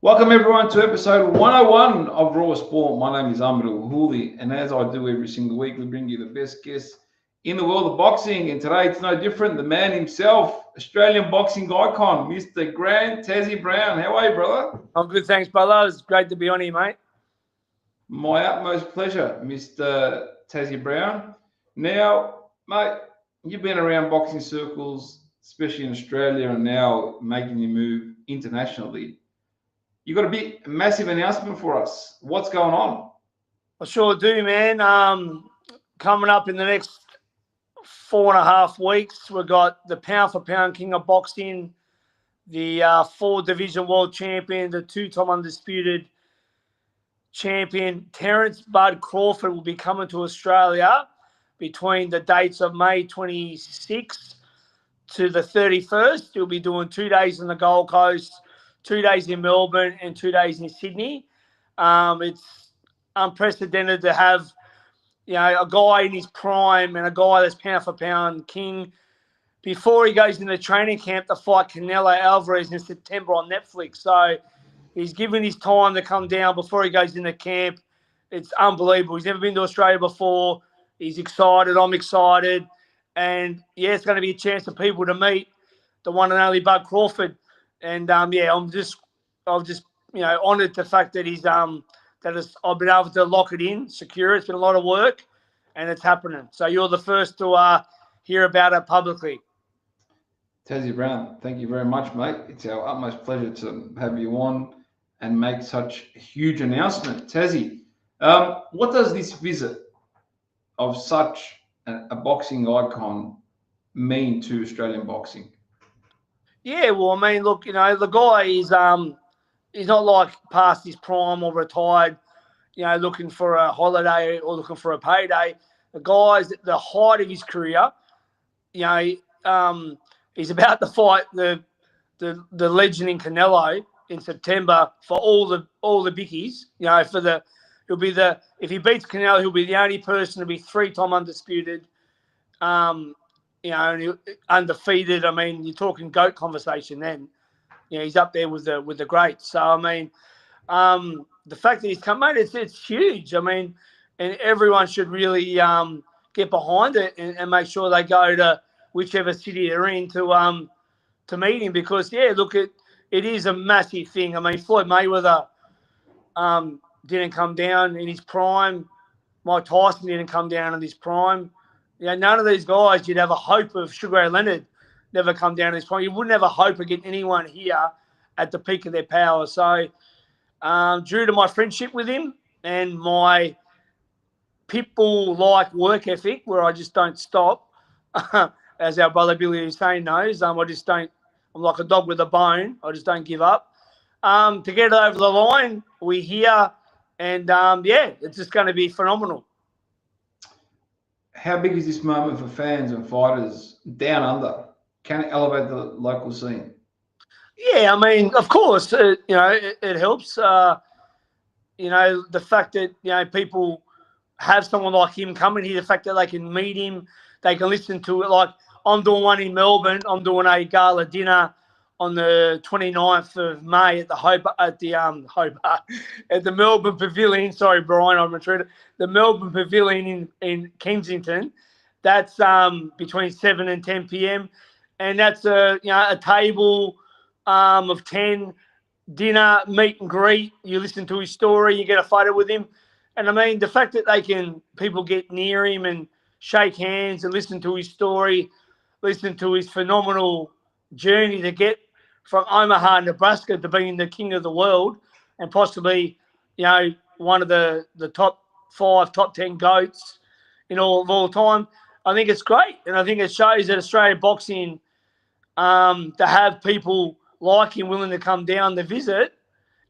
Welcome everyone to episode 101 of Raw Sport. My name is Ahmed Al-Houli, and as I do every single week, we bring you the best guests in the world of boxing. And today it's no different. The man himself, Australian boxing icon, Mr. Grand Tassie Brown. How are you, brother? I'm good, thanks, brother. It's great to be on here, mate. My utmost pleasure, Mr. Tassie Brown. Now, mate, you've been around boxing circles, especially in Australia, and now making your move internationally. You got a massive announcement for us. What's going on? I sure do, man. Coming up in the next 4.5 weeks, we've got the pound for pound king of boxing, the 4-division world champion, the 2-time undisputed champion, Terence "Tbud" Crawford will be coming to Australia between the dates of May 26th to the 31st. He'll be doing 2 days on the Gold Coast, 2 days in Melbourne, and 2 days in Sydney. It's unprecedented to have, a guy in his prime and a guy that's pound for pound king before he goes into training camp to fight Canelo Alvarez in September on Netflix. So he's given his time to come down before he goes into camp. It's unbelievable. He's never been to Australia before. He's excited. I'm excited. And, it's going to be a chance for people to meet the one and only Bud Crawford. And, I'm just honoured the fact that I've been able to lock it in, secure it. It's been a lot of work, and it's happening. So you're the first to hear about it publicly. Tassie Brown, thank you very much, mate. It's our utmost pleasure to have you on and make such a huge announcement. Tassie, what does this visit of such a boxing icon mean to Australian boxing? Yeah, well, I mean, look, the guy is he's not like past his prime or retired, looking for a holiday or looking for a payday. The guy's at the height of his career. He's about to fight the legend in Canelo in September for all the bickies. If he beats Canelo, he'll be the only person to be 3-time undisputed. Undefeated. I mean, you're talking GOAT conversation then. He's up there with the greats. So, I mean, the fact that he's come, mate, it's huge. I mean, and everyone should really get behind it and make sure they go to whichever city they're in to meet him because, it is a massive thing. I mean, Floyd Mayweather didn't come down in his prime. Mike Tyson didn't come down in his prime. None of these guys, you'd have a hope of. Sugar Ray Leonard never come down to this point. You wouldn't have a hope of getting anyone here at the peak of their power. So, due to my friendship with him and my pitbull-like work ethic, where I just don't stop, as our brother Billy Hussein knows, I'm like a dog with a bone. I just don't give up. To get it over the line, we're here, and it's just going to be phenomenal. How big is this moment for fans and fighters down under? Can it elevate the local scene? Yeah, I mean, of course, it helps. The fact that, people have someone like him coming here, the fact that they can meet him, they can listen to it. Like I'm doing one in Melbourne. I'm doing a gala dinner on the 29th of May at the Melbourne Pavilion. Sorry, Brian, I'm retreated. The Melbourne Pavilion in Kensington. That's between 7 and 10 p.m. And that's a table of 10, dinner, meet and greet. You listen to his story, you get a photo with him. And I mean, the fact that people get near him and shake hands and listen to his story, listen to his phenomenal journey to get from Omaha, Nebraska to being the king of the world and possibly, one of the top 5, top 10 GOATs of all time. I think it's great. And I think it shows that Australian boxing, to have people like him willing to come down to visit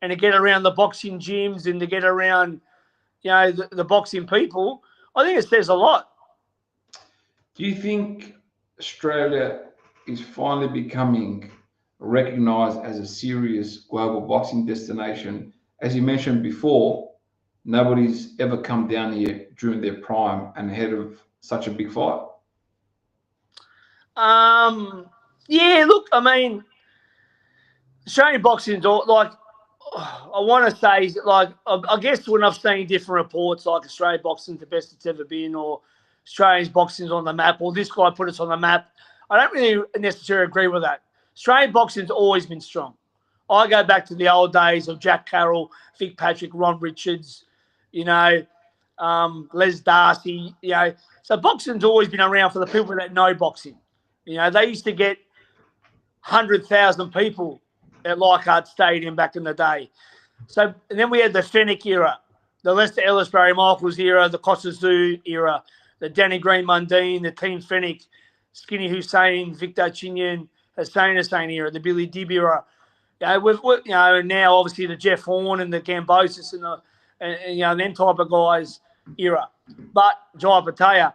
and to get around the boxing gyms and to get around, the boxing people, I think it says a lot. Do you think Australia is finally becoming recognised as a serious global boxing destination? As you mentioned before, nobody's ever come down here during their prime and ahead of such a big fight. Yeah, look, I mean, Australian boxing, like, I want to say, like, I guess when I've seen different reports, like Australian boxing's the best it's ever been, or Australia's boxing's on the map, or this guy put us on the map, I don't really necessarily agree with that. Australian boxing's always been strong. I go back to the old days of Jack Carroll, Vic Patrick, Ron Richards, Les Darcy, So boxing's always been around for the people that know boxing. They used to get 100,000 people at Leichhardt Stadium back in the day. So and then we had the Fenwick era, the Lester Ellis, Barry Michaels era, the Tszyu era, the Danny Green Mundine, the Team Fenwick, Skinny Hussein, Victor Chinyan, Hussein era, the Billy Dibb era. Now obviously the Jeff Horn and the Gambosis and them type of guys era. But Jai Pattaya.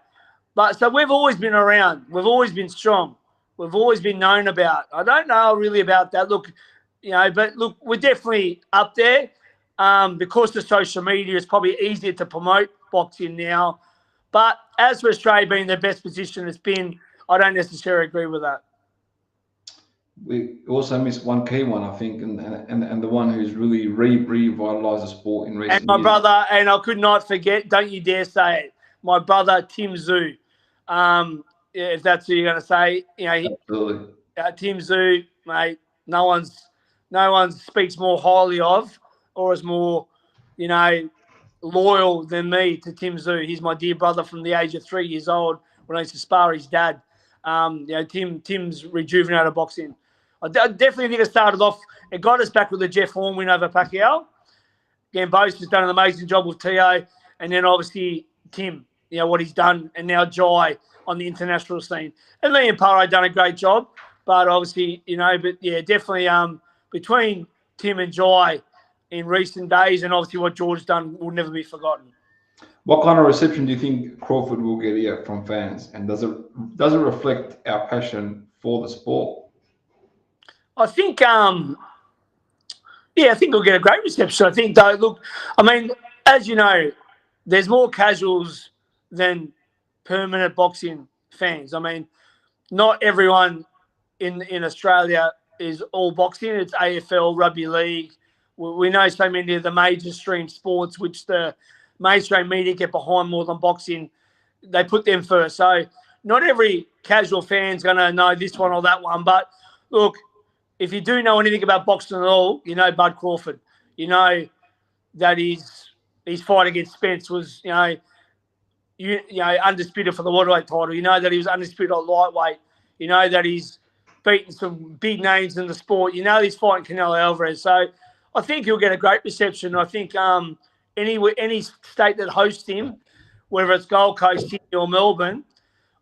But so we've always been around. We've always been strong. We've always been known about. I don't know really about that. Look, but look, we're definitely up there. Because the social media is probably easier to promote boxing now. But as for Australia being the best position it's been, I don't necessarily agree with that. We also missed one key one, I think, and the one who's really revitalised the sport in recent years. And my brother, and I could not forget, don't you dare say it, my brother Tszyu. If that's who you're going to say, Absolutely. Tszyu, mate. No one speaks more highly of or is more, loyal than me to Tszyu. He's my dear brother from the age of 3 years old when I used to spar his dad. Tim's rejuvenated boxing. I definitely think it started off. It got us back with the Jeff Horn win over Pacquiao. Gambos has done an amazing job with Tszyu, and then obviously Tim. What he's done, and now Jai on the international scene, and Liam Parra done a great job. But obviously, definitely between Tim and Jai in recent days, and obviously what George done will never be forgotten. What kind of reception do you think Crawford will get here from fans, and does it reflect our passion for the sport? I think, I think we'll get a great reception. I think, though, look, I mean, as you know, there's more casuals than permanent boxing fans. I mean, not everyone in Australia is all boxing. It's AFL, rugby league. We know so many of the major stream sports, which the mainstream media get behind more than boxing. They put them first. So not every casual fan's going to know this one or that one. But look, if you do know anything about boxing at all, you know Bud Crawford. You know that his fight against Spence was, undisputed for the welterweight title. You know that he was undisputed at lightweight. You know that he's beaten some big names in the sport. You know he's fighting Canelo Alvarez. So I think he'll get a great reception. I think any state that hosts him, whether it's Gold Coast, Sydney or Melbourne,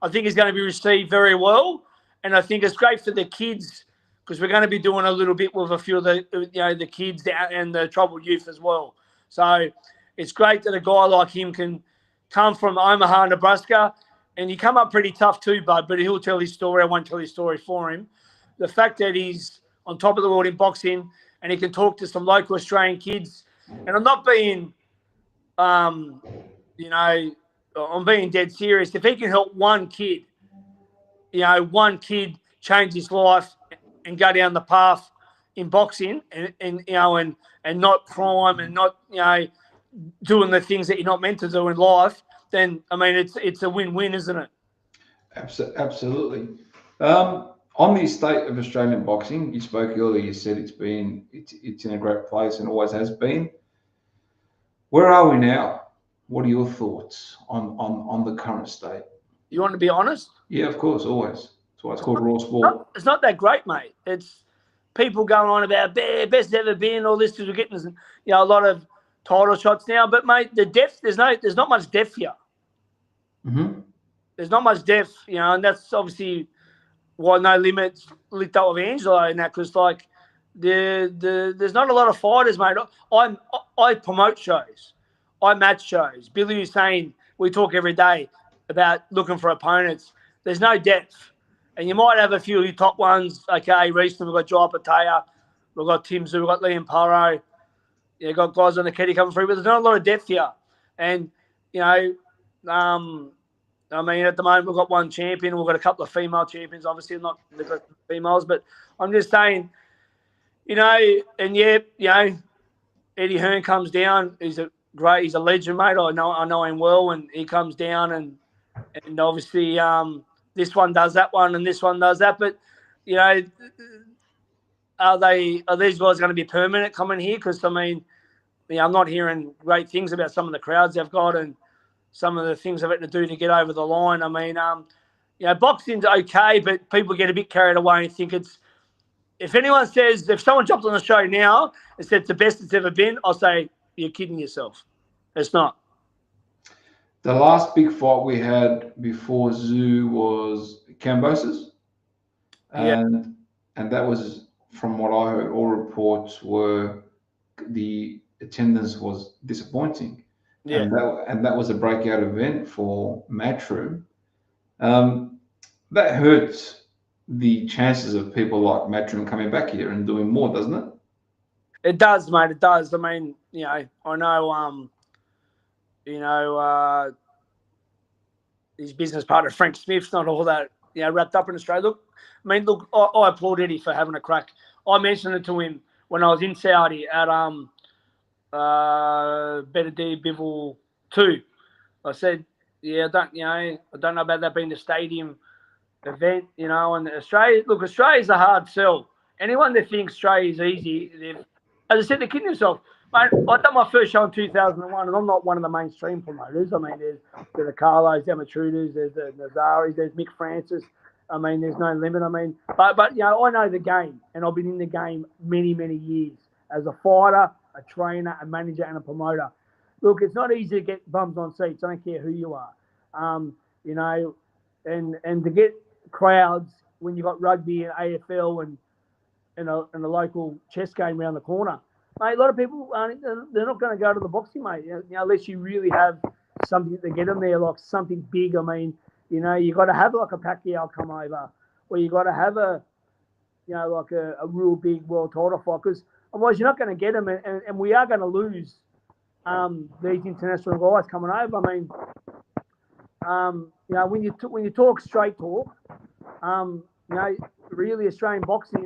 I think he's going to be received very well. And I think it's great for the kids because we're going to be doing a little bit with a few of the kids and the troubled youth as well. So it's great that a guy like him can come from Omaha, Nebraska, and he come up pretty tough too, Bud, but he'll tell his story. I won't tell his story for him. The fact that he's on top of the world in boxing and he can talk to some local Australian kids, and I'm not being, I'm being dead serious. If he can help one kid change his life and go down the path in boxing and not crime and not, doing the things that you're not meant to do in life, then, I mean, it's a win-win, isn't it? Absolutely. On the state of Australian boxing, you spoke earlier, you said it's in a great place and always has been. Where are we now? What are your thoughts on the current state? You want to be honest? Yeah, of course, always. That's why it's called raw sport. It's not that great, mate. It's people going on about best ever been, all this, because we're getting a lot of title shots now. But, mate, the depth, there's not much depth here. Mm-hmm. There's not much depth, and that's obviously why No Limits linked up with Angelo and that, because, like, there's not a lot of fighters, mate. I promote shows. I match shows. Billy was saying we talk every day about looking for opponents. There's no depth. And you might have a few of your top ones. Okay, recently we've got Jai Pattaya, we've got Tszyu, we've got Liam Parra. You've got guys on the Keddy coming through, but there's not a lot of depth here. And, I mean, at the moment we've got one champion. We've got a couple of female champions, obviously not the females, but I'm just saying, Eddie Hearn comes down. He's a legend, mate. I know him well, and he comes down, and obviously this one does that one, and this one does that. But you know, are these guys going to be permanent coming here? Because I mean, I'm not hearing great things about some of the crowds they've got and some of the things they've had to do to get over the line. I mean, boxing's okay, but people get a bit carried away and think it's. If anyone says, if someone jumped on the show now and said it's the best it's ever been, I'll say, you're kidding yourself. It's not. The last big fight we had before Tszyu was Cambosis. And that was, from what I heard, all reports were the attendance was disappointing. Yeah. And that was a breakout event for Matchroom. That hurts the chances of people like Matchroom coming back here and doing more, doesn't it? It does, mate. It does. I mean, I know, his business partner Frank Smith's not all that wrapped up in Australia. Look, I applaud Eddie for having a crack. I mentioned it to him when I was in Saudi at Better D Bivol 2. I said, I don't know about that being the stadium event, and Australia. Look, Australia's a hard sell. Anyone that thinks Australia's easy, as I said, they're kidding themselves. Mate, I done my first show in 2001, and I'm not one of the mainstream promoters. I mean, there's the Carlos, the Amatrudas, there's the Nazaris, there's Mick Francis. I mean, there's no limit. I mean, but I know the game, and I've been in the game many, many years as a fighter, a trainer, a manager, and a promoter. Look, it's not easy to get bums on seats. I don't care who you are, and to get crowds when you've got rugby and AFL and a local chess game around the corner. Mate, a lot of people, they're not going to go to the boxing, mate, unless you really have something to get them there, like something big. I mean, you got to have like a Pacquiao come over, or you got to have a real big world title fight, because otherwise you're not going to get them, and we are going to lose these international guys coming over. I mean, when you talk straight talk, really Australian boxing,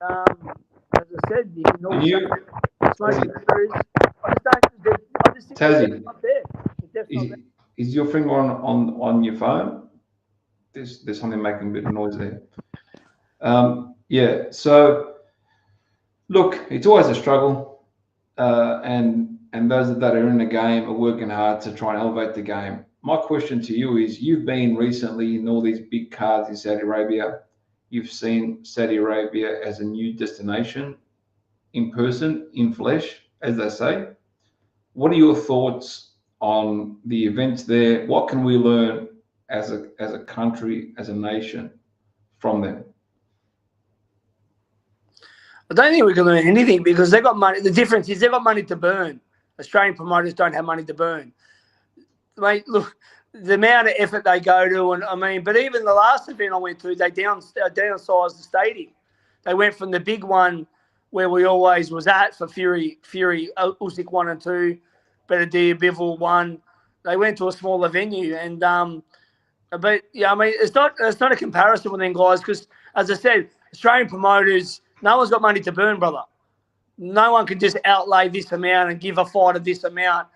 as I said, you can also smoking mirrors. I just think Tassie, not there. is your finger on your phone? There's something making a bit of noise there. So look, it's always a struggle, and those that are in the game are working hard to try and elevate the game. My question to you is, you've been recently in all these big cards in Saudi Arabia. You've seen Saudi Arabia as a new destination, in person, in flesh, as they say. What are your thoughts on the events there? What can we learn as a country, as a nation, from them? I don't think we can learn anything, because they've got money. The difference is they've got money to burn. Australian promoters don't have money to burn. Mate, look, the amount of effort they go to, and I mean, but even the last event I went to, they downsized the stadium. They went from the big one where we always was at for Fury, Usyk 1 and 2, Better D Bivol 1. They went to a smaller venue, and but I mean, it's not a comparison with them guys, because as I said, Australian promoters, no one's got money to burn, brother. No one can just outlay this amount and give a fighter this amount.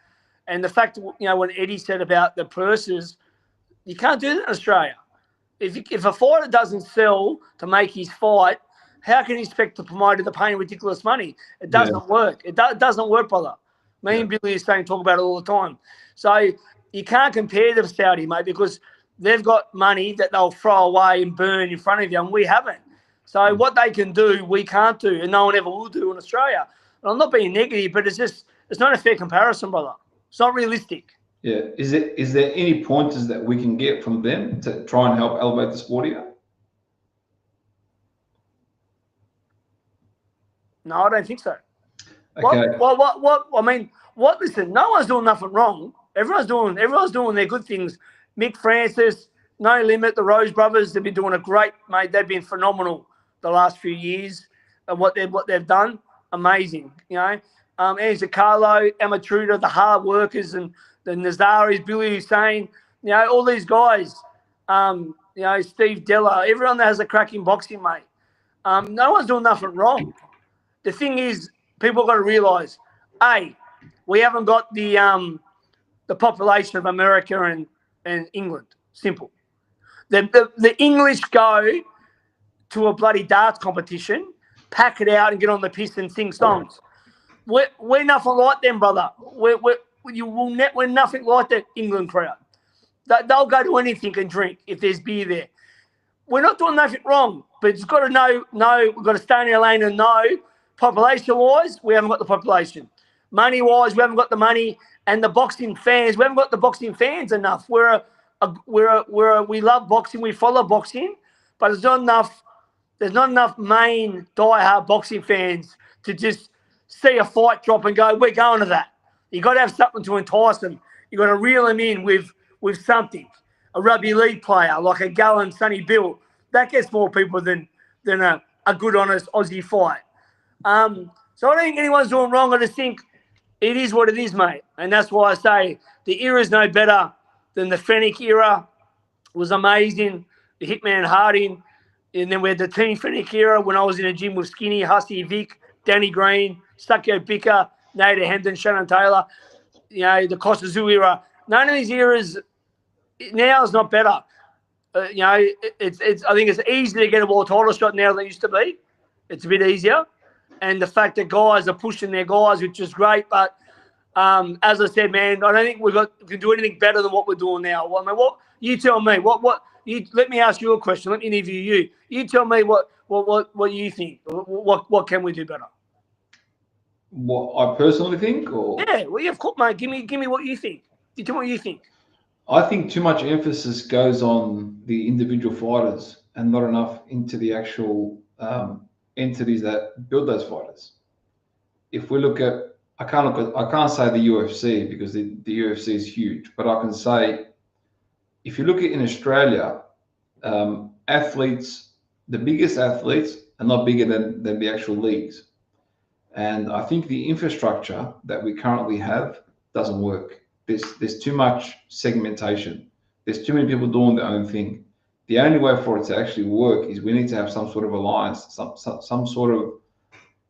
And the fact, when Eddie said about the purses, you can't do that in Australia. If a fighter doesn't sell to make his fight, how can you expect the promoter to pay him ridiculous money? It doesn't work. It doesn't work, brother. Me and Billy is saying, talk about it all the time. So you can't compare to Saudi, mate, because they've got money that they'll throw away and burn in front of you, and we haven't. So what they can do, we can't do, and no one ever will do in Australia. And I'm not being negative, but it's not a fair comparison, brother. It's not realistic. Yeah. Is there any pointers that we can get from them to try and help elevate the sport here? No, I don't think so. Okay. What? I mean, what? Listen, no one's doing nothing wrong. Everyone's doing their good things. Mick Francis, No Limit, the Rose Brothers, they've been doing a great, mate. They've been phenomenal the last few years, and what they've done, amazing. Anza Carlo, Amatruda, the hard workers, and the Nazaris, Billy Hussein, all these guys, Steve Della, everyone that has a crack in boxing, mate. No one's doing nothing wrong. The thing is, people got to realise, A, we haven't got the population of America and England. Simple. The English go to a bloody darts competition, pack it out and get on the piss and sing songs. We're nothing like them, brother. We're nothing like that England crowd. They'll go to anything and drink if there's beer there. We're not doing nothing wrong, but it's got to know, we've got to stay in our lane and know, population-wise, we haven't got the population. Money-wise, we haven't got the money. And the boxing fans, we haven't got the boxing fans enough. We love boxing, we follow boxing, but there's not enough main die-hard boxing fans to just see a fight drop and go, we're going to that. You got to have something to entice them. You got to reel them in with something. A rugby league player like a Gallen, Sonny Bill, that gets more people than a good, honest Aussie fight. So I don't think anyone's doing wrong. I just think it is what it is, mate. And that's why I say the era is no better than the Fennick era. It was amazing. The Hitman Harding. And then we had the Team Fennick era when I was in a gym with Skinny, Hussey, Vic, Danny Green, Stuckyo Bicker, Nader Hendon, Shannon Taylor, the Costa Tszyu era. None of these eras now is not better. I think it's easier to get a world title shot now than it used to be. It's a bit easier. And the fact that guys are pushing their guys, which is great. But as I said, man, I don't think we can do anything better than what we're doing now. I mean, what you tell me? Let me ask you a question. Let me interview you. You tell me what you think. What can we do better? What I personally think, or yeah, of course, mate. Give me what you think. You tell me what you think. I think too much emphasis goes on the individual fighters and not enough into the actual entities that build those fighters. If we look at, I can't say the UFC because the UFC is huge, but I can say if you look at in Australia, athletes, the biggest athletes are not bigger than the actual leagues. And I think the infrastructure that we currently have doesn't work. There's too much segmentation. There's too many people doing their own thing. The only way for it to actually work is we need to have some sort of alliance, some sort of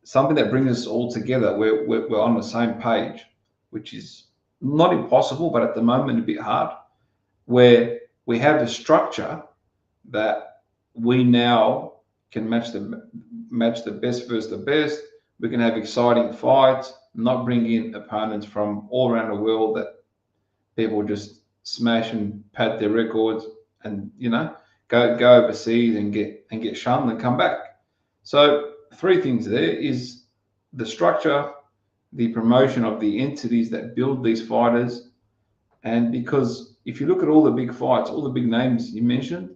something that brings us all together. We're on the same page, which is not impossible, but at the moment a bit hard. Where we have a structure that we now can match the best versus the best. We can have exciting fights, not bring in opponents from all around the world that people just smash and pad their records and go overseas and get shunned and come back. So 3 things there is the structure, the promotion of the entities that build these fighters, and because if you look at all the big fights, all the big names you mentioned,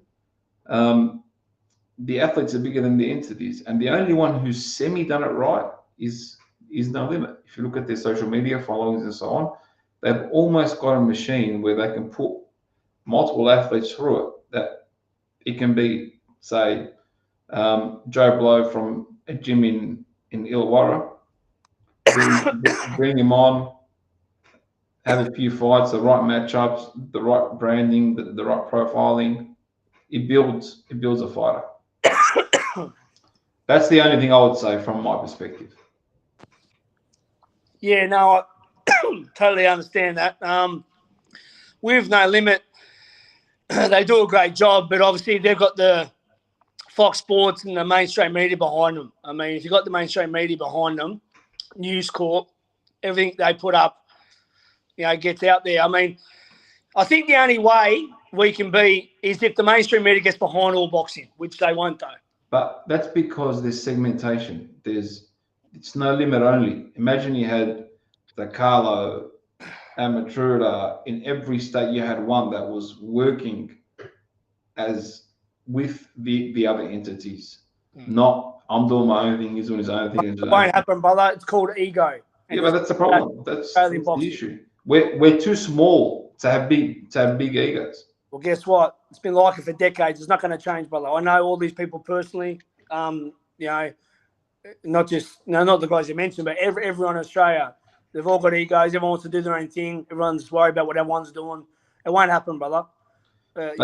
the athletes are bigger than the entities, and the only one who's semi-done it right is No Limit. If you look at their social media followings and so on, they've almost got a machine where they can put multiple athletes through it. That it can be, say, Joe Blow from a gym in Illawarra, bring him on, have a few fights, the right matchups, the right branding, the right profiling. It builds a fighter. That's the only thing I would say from my perspective. Yeah, no, I totally understand that. With No Limit, they do a great job, but obviously they've got the Fox Sports and the mainstream media behind them. I mean, if you've got the mainstream media behind them, News Corp, everything they put up, gets out there. I mean, I think the only way we can be is if the mainstream media gets behind all boxing, which they won't, though. But that's because there's segmentation. It's No Limit only. Imagine you had the Carlo, Amatura, in every state you had one that was working as with the other entities. Not I'm doing my own thing, he's doing his own thing. It won't happen, brother. It's called ego. Yeah, but that's the problem. That's the issue. We're too small to have big egos. Well, guess what? It's been like it for decades. It's not going to change, brother. I know all these people personally. Not the guys you mentioned, but everyone in Australia. They've all got egos. Everyone wants to do their own thing. Everyone's worried about what everyone's doing. It won't happen, brother. That's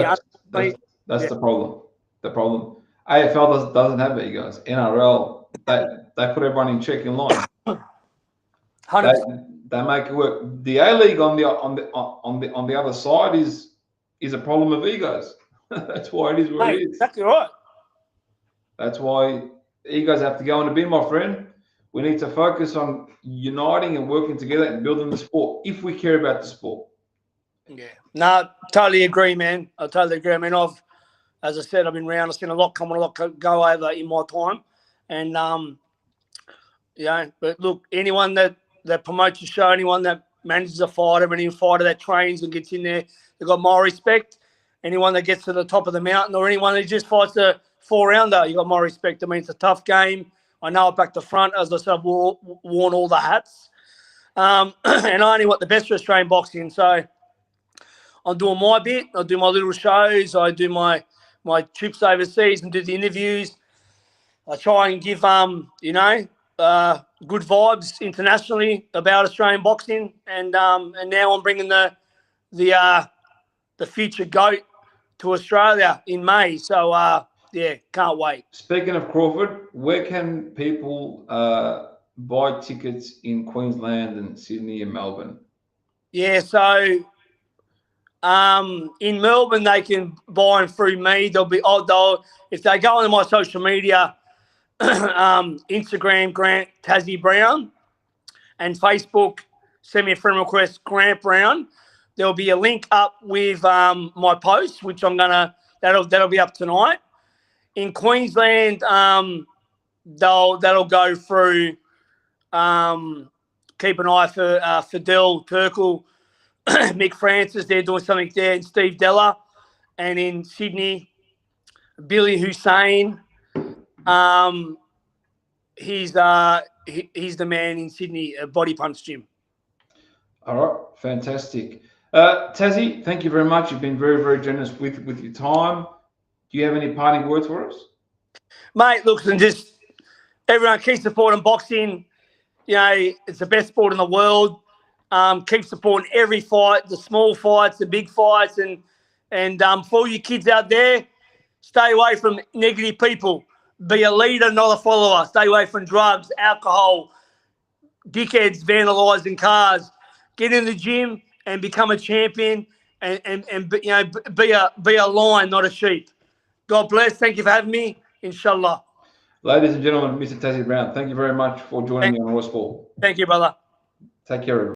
the problem. The problem. AFL doesn't have egos. NRL, they put everyone in check in line. They make it work. The A League on the other side is a problem of egos. That's why it is what it is. Exactly right. That's why egos have to go in the bin, my friend. We need to focus on uniting and working together and building the sport if we care about the sport. Yeah. No, totally agree, man. I totally agree. I mean, as I said, I've been around. I've seen a lot come and a lot go over in my time. And, but look, anyone that promotes a show, anyone that manages a fighter, any fighter that trains and gets in there, they've got my respect. Anyone that gets to the top of the mountain or anyone that just fights a 4-rounder, you got my respect. I mean, it's a tough game. I know it back to front. As I said, I've worn all the hats. And I only want the best for Australian boxing. So I'm doing my bit. I do my little shows. I do my trips overseas and do the interviews. I try and give, good vibes internationally about Australian boxing. And now I'm bringing the future GOAT to Australia in May. So, can't wait. Speaking of Crawford, where can people buy tickets in Queensland and Sydney and Melbourne? Yeah, so in Melbourne they can buy them through me. If they go onto my social media, Instagram Grant Tassie Brown, and Facebook send me a friend request Grant Brown. There'll be a link up with my post, which that'll be up tonight. In Queensland, that'll go through. Keep an eye for Fidel Turkle, Mick Francis. They're doing something there, and Steve Della. And in Sydney, Billy Hussein. He's the man in Sydney, Body Punch Gym. All right, fantastic. Tassie, thank you very much. You've been very, very generous with your time. Do you have any parting words for us? Mate, look, and just everyone keep supporting boxing. You know, it's the best sport in the world. Keep supporting every fight, the small fights, the big fights. And for all you kids out there, stay away from negative people. Be a leader, not a follower. Stay away from drugs, alcohol, dickheads vandalising cars. Get in the gym and become a champion and be a lion, not a sheep. God bless. Thank you for having me. Inshallah. Ladies and gentlemen, Mr. Tassie Brown, thank you very much for joining me on Raw Sport. Thank you, brother. Take care, everyone.